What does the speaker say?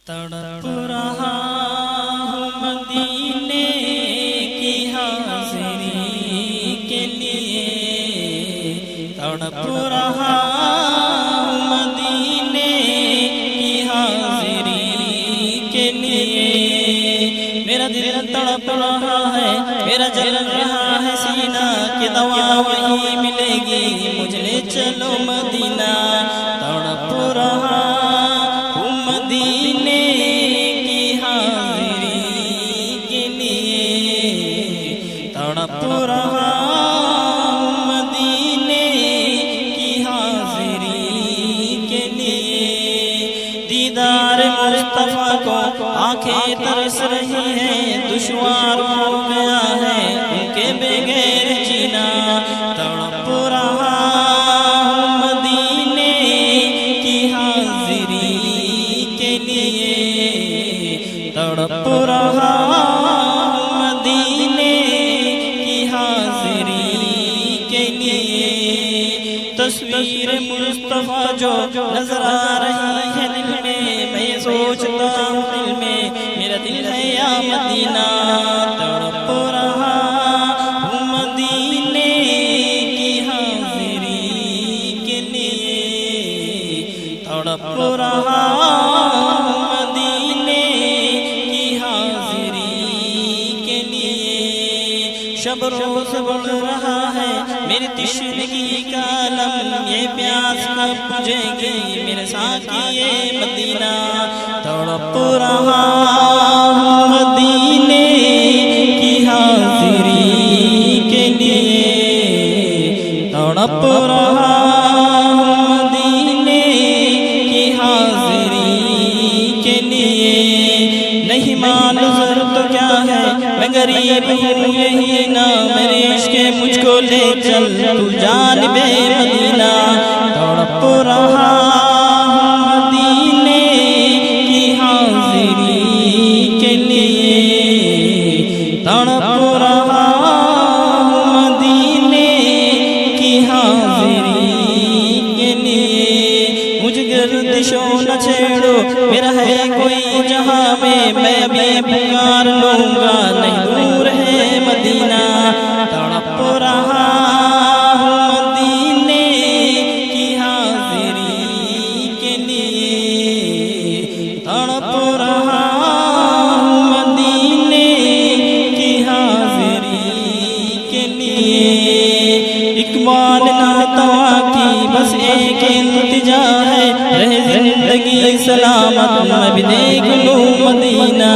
तड़प रहा हूँ मदीने की हाज़िरी के लिए, तड़प रहा हूँ मदीने की हाज़िरी के लिए। मेरा दिल तड़प रहा है, मेरा जल रहा है सीना कि दवा वहीं मिलेगी, मुझे ले चलो मदीना। तड़प रहा हूँ मदीने की हाज़िरी के लिए, तड़प रहा हूँ मदीने की हाज़िरी के लिए। दीदार मुस्तफ़ा को आंखें तरस रही हैं, दुश्वार हो गया है उनके बगैर जीना। तड़प रहा हूँ मदीने की हाज़िरी के लिए, तड़प रहा हूँ मदीने की हाज़िरी के लिए। तस्वीर मुस्तफ़ा जो नजर आ रही है दिल में, मैं सोचता हूँ दिल में मेरा दिल है या मदीना। तड़प रहा हूँ मदीने की हाज़िरी के लिए, तड़प रहा हूँ मदीने की हाज़िरी के लिए। शब रोज़ बढ़ रहा है मेरी तिश्नगी का आलम, ये प्यास कब बुझेगी मेरे साकी ये मदीना। तड़प रहा हूँ मदीने की हाज़िरी के लिए, तड़प रहा हूँ मदीने की हाज़िरी के लिए। नहीं मालूम तो क्या है मैं गरीब हूँ यही ना, मेरे इश्क़ मुझको ले चल तू जानिबे मदीना। तड़प रहा हूँ मदीने की हाज़िरी के लिए, तड़प रहा हूँ मदीने की हाज़िरी के लिए। मुझ गर्दिशों न छेड़ो मेरा है कोई जहाँ में, मैं भी पुकार लूँगा नहीं दूर है मदीना। तड़प रहा हूँ मदीने की हाज़िरी के लिए, तड़प रहा हूँ मदीने की हाज़िरी के लिए। इकबाल नातवा की बस एक इल्तिजा है, रहे जिंदगी सलामत मैं भी देख लूँ मदीना।